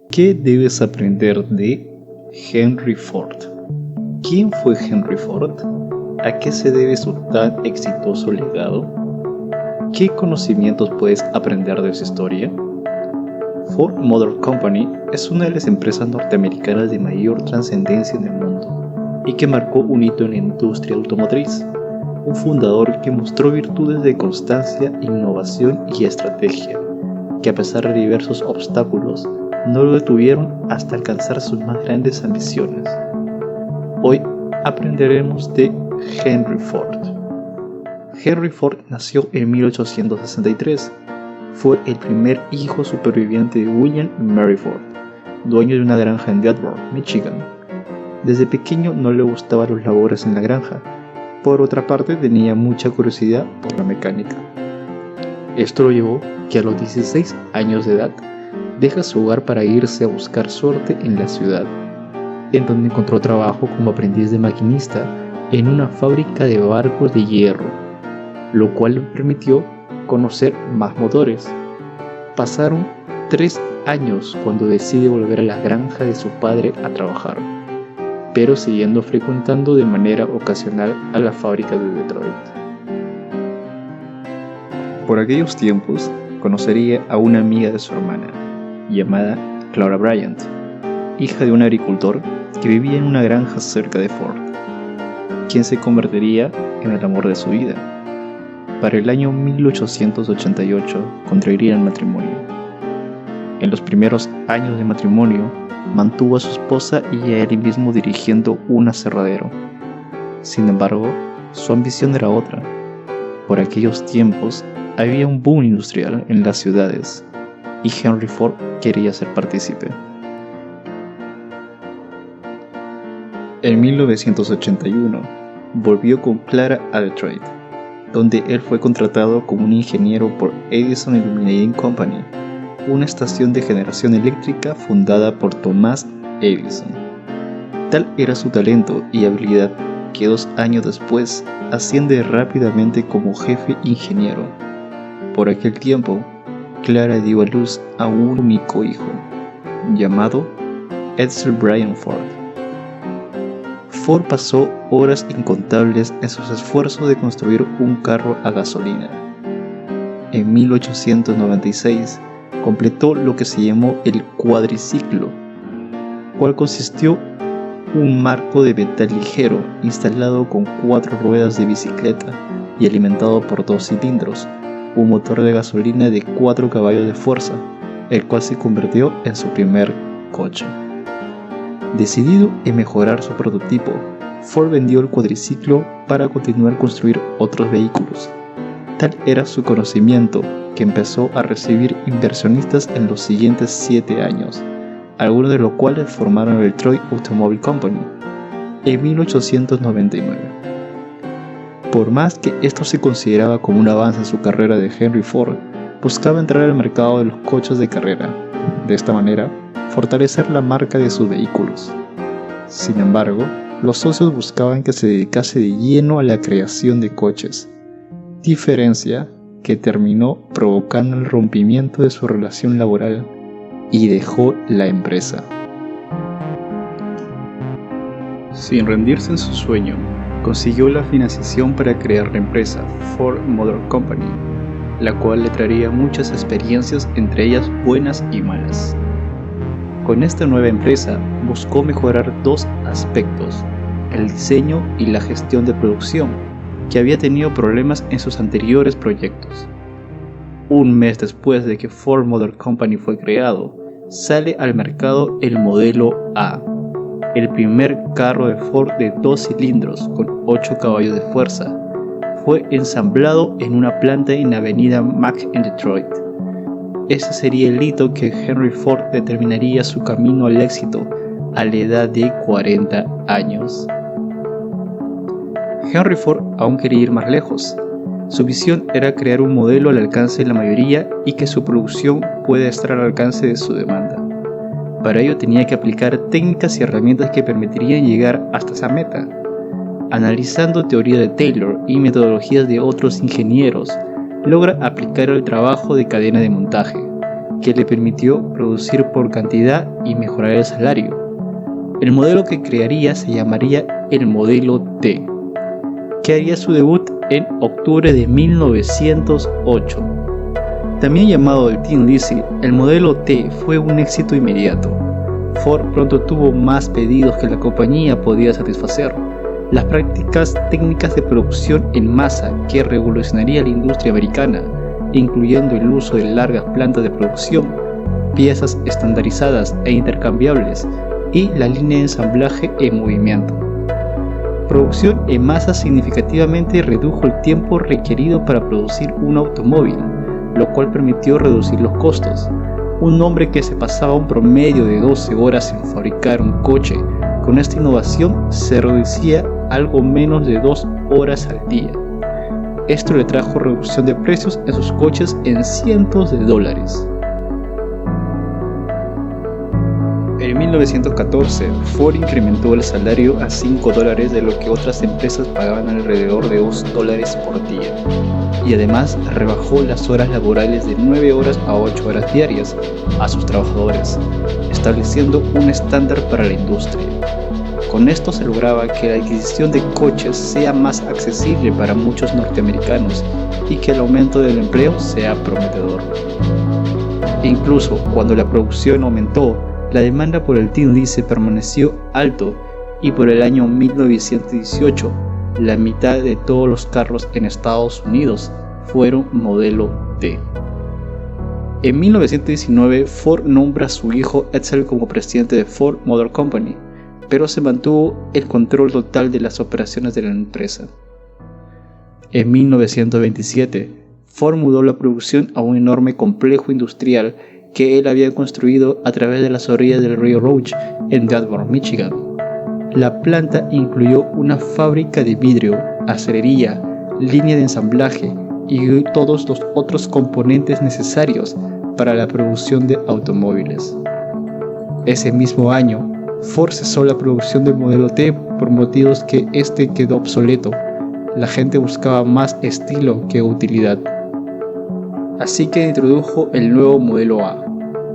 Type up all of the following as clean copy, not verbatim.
¿Qué debes aprender de Henry Ford? ¿Quién fue Henry Ford? ¿A qué se debe su tan exitoso legado? ¿Qué conocimientos puedes aprender de su historia? Ford Motor Company es una de las empresas norteamericanas de mayor trascendencia en el mundo y que marcó un hito en la industria automotriz. Un fundador que mostró virtudes de constancia, innovación y estrategia, que a pesar de diversos obstáculos, no lo detuvieron hasta alcanzar sus más grandes ambiciones. Hoy aprenderemos de Henry Ford. Henry Ford nació en 1863. Fue el primer hijo superviviente de William y Mary Ford, dueño de una granja en Dearborn, Michigan. Desde pequeño no le gustaban los labores en la granja. Por otra parte, tenía mucha curiosidad por la mecánica. Esto lo llevó que a los 16 años de edad deja su hogar para irse a buscar suerte en la ciudad, en donde encontró trabajo como aprendiz de maquinista en una fábrica de barcos de hierro, lo cual le permitió conocer más motores. Pasaron 3 años cuando decide volver a la granja de su padre a trabajar, pero siguiendo frecuentando de manera ocasional a la fábrica de Detroit. Por aquellos tiempos, conocería a una amiga de su hermana, llamada Clara Bryant, hija de un agricultor que vivía en una granja cerca de Ford, quien se convertiría en el amor de su vida. Para el año 1888 contraerían matrimonio. En los primeros años de matrimonio, mantuvo a su esposa y a él mismo dirigiendo un aserradero. Sin embargo, su ambición era otra. Por aquellos tiempos, había un boom industrial en las ciudades y Henry Ford quería ser partícipe. En 1981, volvió con Clara a Detroit, donde él fue contratado como un ingeniero por Edison Illuminating Company, una estación de generación eléctrica fundada por Thomas Edison. Tal era su talento y habilidad que 2 años después asciende rápidamente como jefe ingeniero. Por aquel tiempo, Clara dio a luz a un único hijo, llamado Edsel Bryan Ford. Ford pasó horas incontables en sus esfuerzos de construir un carro a gasolina. En 1896, completó lo que se llamó el cuadriciclo, cual consistió un marco de metal ligero instalado con 4 ruedas de bicicleta y alimentado por 2 cilindros, un motor de gasolina de 4 caballos de fuerza, el cual se convirtió en su primer coche. Decidido en mejorar su prototipo, Ford vendió el cuadriciclo para continuar construir otros vehículos. Tal era su conocimiento que empezó a recibir inversionistas en los siguientes 7 años, algunos de los cuales formaron el Detroit Automobile Company en 1899. Por más que esto se consideraba como un avance en su carrera de Henry Ford, buscaba entrar al mercado de los coches de carrera, de esta manera fortalecer la marca de sus vehículos. Sin embargo, los socios buscaban que se dedicase de lleno a la creación de coches, diferencia que terminó provocando el rompimiento de su relación laboral y dejó la empresa. Sin rendirse en su sueño, consiguió la financiación para crear la empresa Ford Motor Company, la cual le traería muchas experiencias, entre ellas buenas y malas. Con esta nueva empresa buscó mejorar 2 aspectos: el diseño y la gestión de producción, que había tenido problemas en sus anteriores proyectos. Un mes después de que Ford Motor Company fue creado, sale al mercado el modelo A, el primer carro de Ford de 2 cilindros con 8 caballos de fuerza. Fue ensamblado en una planta en la avenida Mack en Detroit. Ese sería el hito que Henry Ford determinaría su camino al éxito a la edad de 40 años. Henry Ford aún quería ir más lejos. Su visión era crear un modelo al alcance de la mayoría y que su producción pueda estar al alcance de su demanda. Para ello tenía que aplicar técnicas y herramientas que permitirían llegar hasta esa meta. Analizando teoría de Taylor y metodologías de otros ingenieros, logra aplicar el trabajo de cadena de montaje, que le permitió producir por cantidad y mejorar el salario. El modelo que crearía se llamaría el modelo T, que haría su debut en octubre de 1908. También llamado el Tin Lizzy, el modelo T fue un éxito inmediato. Ford pronto tuvo más pedidos que la compañía podía satisfacer. Las prácticas técnicas de producción en masa que revolucionaría la industria americana, incluyendo el uso de largas plantas de producción, piezas estandarizadas e intercambiables, y la línea de ensamblaje en movimiento. Producción en masa significativamente redujo el tiempo requerido para producir un automóvil, lo cual permitió reducir los costos. Un hombre que se pasaba un promedio de 12 horas en fabricar un coche, con esta innovación se reducía algo menos de 2 horas al día. Esto le trajo reducción de precios en sus coches en cientos de dólares. En 1914, Ford incrementó el salario a $5 de lo que otras empresas pagaban alrededor de $2 por día, y además rebajó las horas laborales de 9 horas a 8 horas diarias a sus trabajadores, estableciendo un estándar para la industria. Con esto se lograba que la adquisición de coches sea más accesible para muchos norteamericanos y que el aumento del empleo sea prometedor. Incluso cuando la producción aumentó, la demanda por el Tin Lizzy permaneció alto y por el año 1918, la mitad de todos los carros en Estados Unidos fueron modelo T. En 1919, Ford nombra a su hijo Edsel como presidente de Ford Motor Company, pero se mantuvo el control total de las operaciones de la empresa. En 1927, Ford mudó la producción a un enorme complejo industrial que él había construido a través de las orillas del río Rouge en Dearborn, Michigan. La planta incluyó una fábrica de vidrio, acelería, línea de ensamblaje y todos los otros componentes necesarios para la producción de automóviles. Ese mismo año, Ford cesó la producción del modelo T por motivos que este quedó obsoleto. La gente buscaba más estilo que utilidad. Así que introdujo el nuevo modelo A,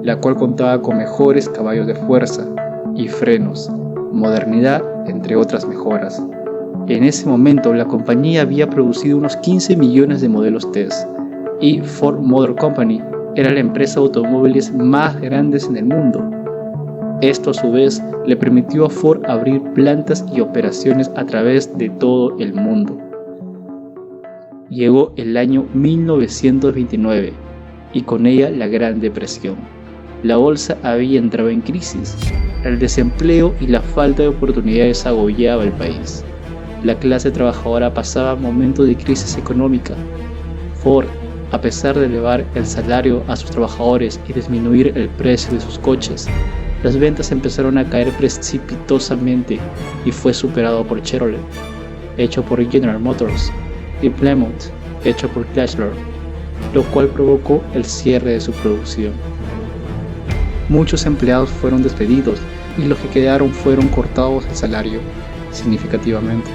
la cual contaba con mejores caballos de fuerza y frenos, modernidad, entre otras mejoras. En ese momento la compañía había producido unos 15 millones de modelos T y Ford Motor Company era la empresa de automóviles más grande en el mundo. Esto a su vez le permitió a Ford abrir plantas y operaciones a través de todo el mundo. Llegó el año 1929 y con ella la Gran Depresión. La bolsa había entrado en crisis, el desempleo y la falta de oportunidades agobiaba el país. La clase trabajadora pasaba momentos de crisis económica. Ford, a pesar de elevar el salario a sus trabajadores y disminuir el precio de sus coches, las ventas empezaron a caer precipitosamente y fue superado por Chevrolet, hecho por General Motors, y Plymouth, hecho por Chrysler, lo cual provocó el cierre de su producción. Muchos empleados fueron despedidos y los que quedaron fueron cortados el salario significativamente.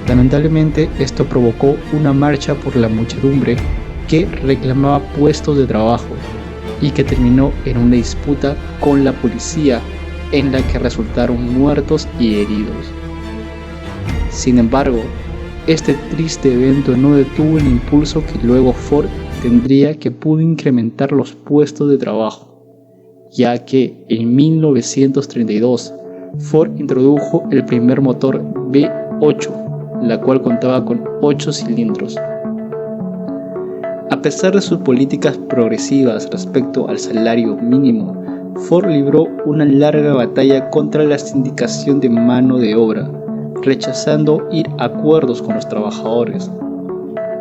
Lamentablemente, esto provocó una marcha por la muchedumbre que reclamaba puestos de trabajo y que terminó en una disputa con la policía en la que resultaron muertos y heridos. Sin embargo, este triste evento no detuvo el impulso que luego Ford tendría, que pudo incrementar los puestos de trabajo, ya que en 1932 Ford introdujo el primer motor V8, la cual contaba con 8 cilindros. A pesar de sus políticas progresivas respecto al salario mínimo, Ford libró una larga batalla contra la sindicación de mano de obra, rechazando ir a acuerdos con los trabajadores.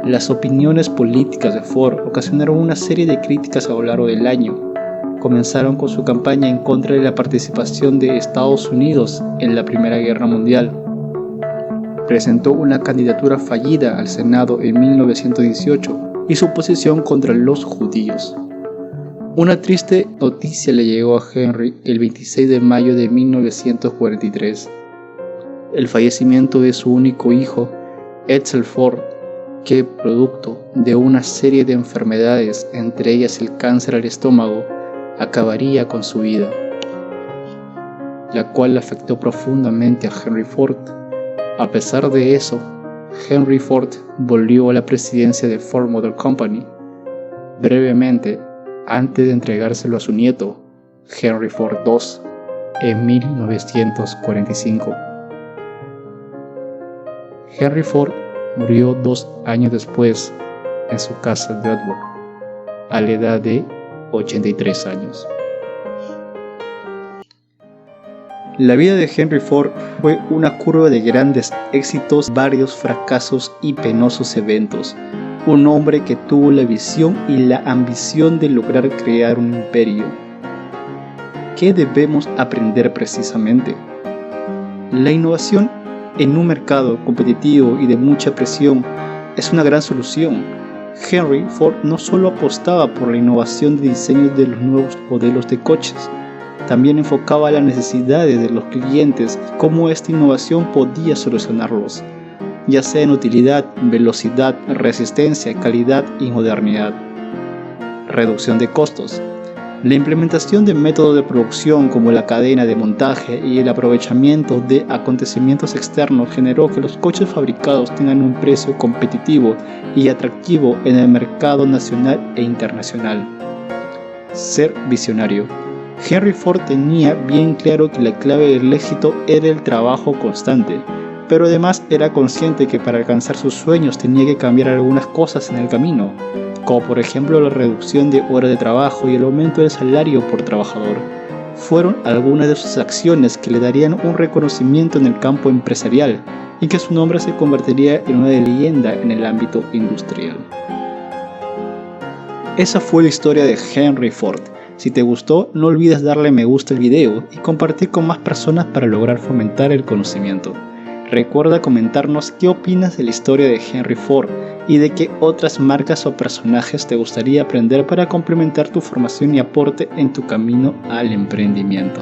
Las opiniones políticas de Ford ocasionaron una serie de críticas a lo largo del año. Comenzaron con su campaña en contra de la participación de Estados Unidos en la Primera Guerra Mundial. Presentó una candidatura fallida al Senado en 1918 y su posición contra los judíos. Una triste noticia le llegó a Henry el 26 de mayo de 1943. El fallecimiento de su único hijo, Edsel Ford, que, producto de una serie de enfermedades, entre ellas el cáncer al estómago, acabaría con su vida, la cual afectó profundamente a Henry Ford. A pesar de eso, Henry Ford volvió a la presidencia de Ford Motor Company brevemente antes de entregárselo a su nieto, Henry Ford II, en 1945. Henry Ford murió 2 años después en su casa de Edward, a la edad de 83 años. La vida de Henry Ford fue una curva de grandes éxitos, varios fracasos y penosos eventos. Un hombre que tuvo la visión y la ambición de lograr crear un imperio. ¿Qué debemos aprender precisamente? La innovación en un mercado competitivo y de mucha presión es una gran solución. Henry Ford no solo apostaba por la innovación de diseños de los nuevos modelos de coches, también enfocaba las necesidades de los clientes y cómo esta innovación podía solucionarlos, ya sea en utilidad, velocidad, resistencia, calidad y modernidad. Reducción de costos. La implementación de métodos de producción como la cadena de montaje y el aprovechamiento de acontecimientos externos generó que los coches fabricados tengan un precio competitivo y atractivo en el mercado nacional e internacional. Ser visionario. Henry Ford tenía bien claro que la clave del éxito era el trabajo constante, pero además era consciente que para alcanzar sus sueños tenía que cambiar algunas cosas en el camino, como por ejemplo la reducción de horas de trabajo y el aumento del salario por trabajador. Fueron algunas de sus acciones que le darían un reconocimiento en el campo empresarial y que su nombre se convertiría en una leyenda en el ámbito industrial. Esa fue la historia de Henry Ford. Si te gustó, no olvides darle me gusta al video y compartir con más personas para lograr fomentar el conocimiento. Recuerda comentarnos qué opinas de la historia de Henry Ford y de qué otras marcas o personajes te gustaría aprender para complementar tu formación y aporte en tu camino al emprendimiento.